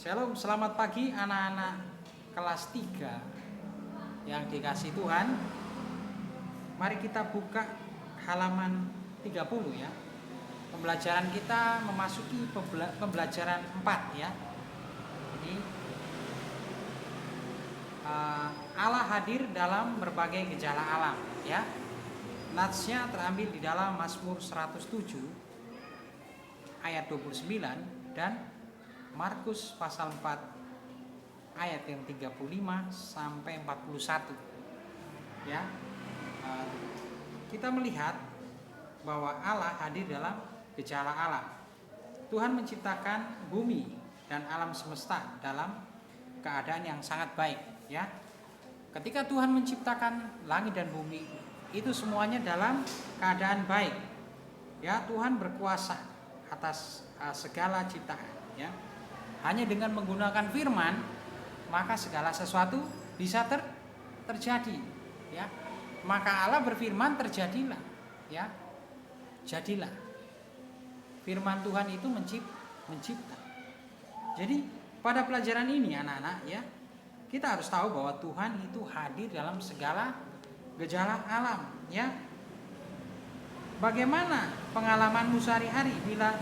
Shalom, selamat pagi anak-anak kelas 3 yang dikasih Tuhan. Mari kita buka halaman 30 ya. Pembelajaran kita memasuki pembelajaran 4 ya. Jadi Allah hadir dalam berbagai gejala alam ya. Natsnya terambil di dalam Mazmur 107 ayat 29 dan Markus pasal 4 ayat yang 35 sampai 41 ya. Kita melihat bahwa Allah hadir dalam gejala alam. Tuhan menciptakan bumi dan alam semesta dalam keadaan yang sangat baik ya. Ketika Tuhan menciptakan langit dan bumi, itu semuanya dalam keadaan baik ya. Tuhan berkuasa atas segala ciptaan ya. Hanya dengan menggunakan firman, maka segala sesuatu bisa terjadi ya. Maka Allah berfirman, terjadilah ya. Jadilah. Firman Tuhan itu mencipta. Jadi pada pelajaran ini anak-anak ya, kita harus tahu bahwa Tuhan itu hadir dalam segala gejala alam ya. Bagaimana pengalamanmu sehari-hari bila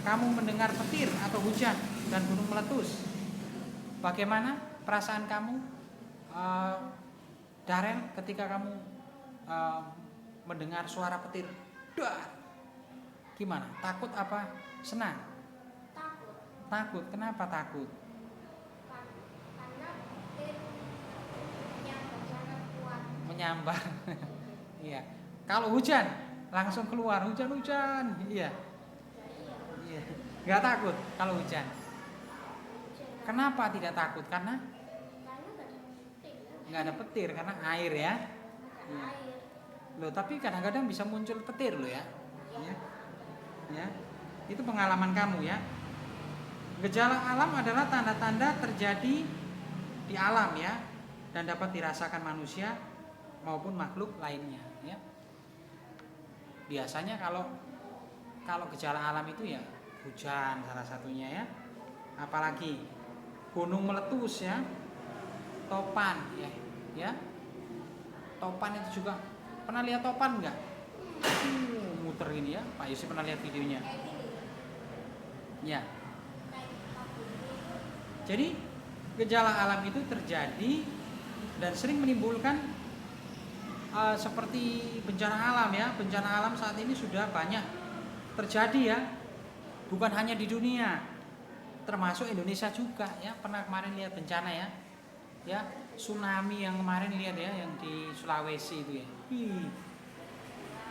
kamu mendengar petir atau hujan dan gunung meletus? Bagaimana perasaan kamu, Darren, ketika kamu mendengar suara petir? Dar! Gimana? Takut apa senang? Takut. Takut. Kenapa takut? Karena petir menyambar sangat kuat. Menyambar. Iya. Kalau hujan langsung keluar, hujan-hujan. Iya. Iya. Nggak takut kalau hujan. Kenapa tidak takut? Karena nggak ada petir, karena air ya. Iya. Loh, tapi kadang-kadang bisa muncul petir loh ya. Ya. Ya. Itu pengalaman kamu ya. Gejala alam adalah tanda-tanda terjadi di alam ya, dan dapat dirasakan manusia maupun makhluk lainnya ya. Biasanya kalau gejala alam itu ya hujan salah satunya ya. Apalagi gunung meletus ya, topan ya. Topan itu juga, pernah lihat topan enggak? Muter ini ya, Pak Yusi pernah lihat videonya. Ya. Jadi gejala alam itu terjadi dan sering menimbulkan seperti bencana alam ya. Bencana alam saat ini sudah banyak terjadi ya, bukan hanya di dunia, termasuk Indonesia juga ya. Pernah kemarin lihat bencana ya, tsunami yang kemarin lihat ya, yang di Sulawesi itu ya.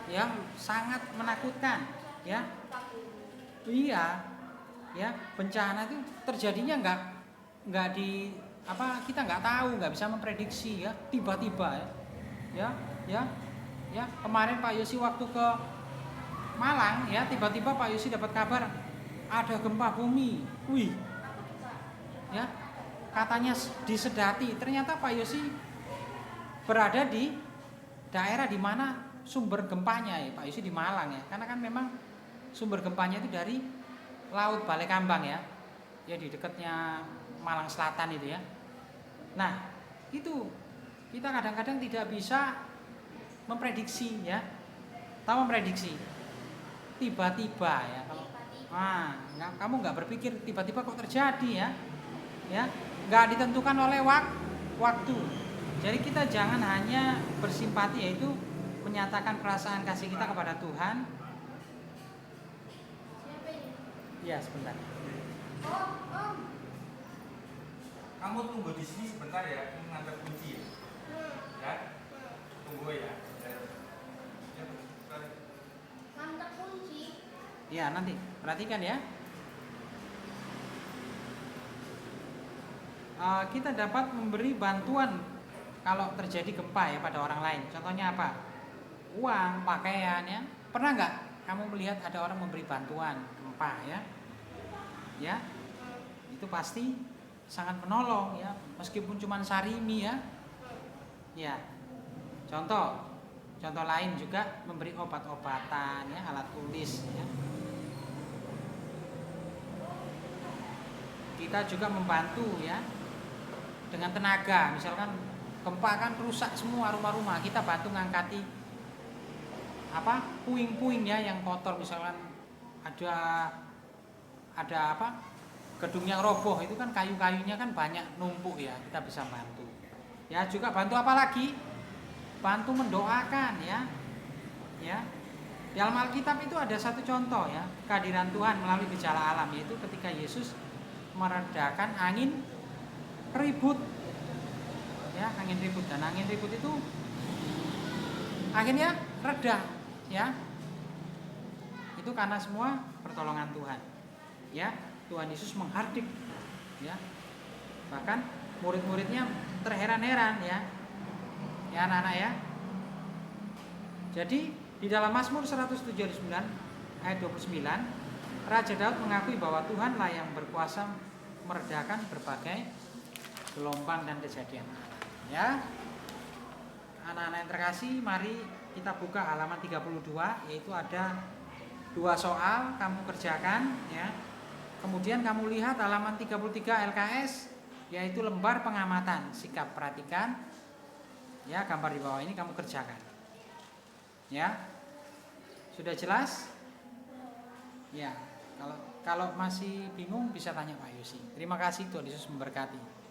Ya, sangat menakutkan ya. Iya ya, bencana itu terjadinya nggak di apa, kita nggak tahu, nggak bisa memprediksi ya, tiba-tiba ya. Kemarin Pak Yosi waktu ke Malang ya, tiba-tiba Pak Yosi dapat kabar ada gempa bumi. Ya, katanya di Sedati. Ternyata Pak Yosi berada di daerah di mana sumber gempanya ya. Pak Yosi di Malang ya, karena kan memang sumber gempanya itu dari Laut Balekambang ya di dekatnya Malang Selatan itu ya. Nah, itu kita kadang-kadang tidak bisa memprediksi ya. Tahu memprediksi? Tiba-tiba ya. Kalau kamu nggak berpikir, tiba-tiba kok terjadi ya. Nggak ditentukan oleh waktu. Jadi kita jangan hanya bersimpati, yaitu menyatakan perasaan kasih kita kepada Tuhan. Ya, sebentar. Kamu tunggu di sini sebentar ya, mengantar kunci ya. Tunggu ya. Ngantar kunci. Ya, nanti perhatikan ya. Kita dapat memberi bantuan kalau terjadi gempa ya pada orang lain. Contohnya apa? Uang, pakaian ya. Pernah nggak kamu melihat ada orang memberi bantuan gempa ya? Ya, itu pasti sangat menolong ya, meskipun cuma sarimi ya. Ya, contoh lain juga memberi obat-obatan ya, alat tulis ya. kita juga membantu ya dengan tenaga. Misalkan gempa kan rusak semua rumah-rumah, kita bantu ngangkati puing-puing ya yang kotor. Misalkan ada gedung yang roboh, itu kan kayu-kayunya kan banyak numpuk ya, kita bisa bantu. Ya juga bantu apa lagi? Bantu mendoakan ya. Ya. Di dalam Alkitab itu ada satu contoh ya, kehadiran Tuhan melalui gejala alam, yaitu ketika Yesus meredakan angin ribut. Ya, angin ribut, dan angin ribut itu akhirnya reda ya. Itu karena semua pertolongan Tuhan. Ya, Tuhan Yesus menghardik ya. Bahkan murid-muridnya terheran-heran ya. Ya anak-anak ya. Jadi di dalam Mazmur 179 ayat 29, Raja Daud mengakui bahwa Tuhanlah yang berkuasa meredakan berbagai gelombang dan kejadian alam. Ya. Anak-anak yang terkasih, mari kita buka halaman 32, yaitu ada 2 soal kamu kerjakan ya. Kemudian kamu lihat halaman 33 LKS, yaitu lembar pengamatan sikap, perhatikan ya, gambar di bawah ini kamu kerjakan. Ya. Sudah jelas? Ya. Kalau masih bingung bisa tanya Pak Yosi. Terima kasih, Tuhan Yesus memberkati.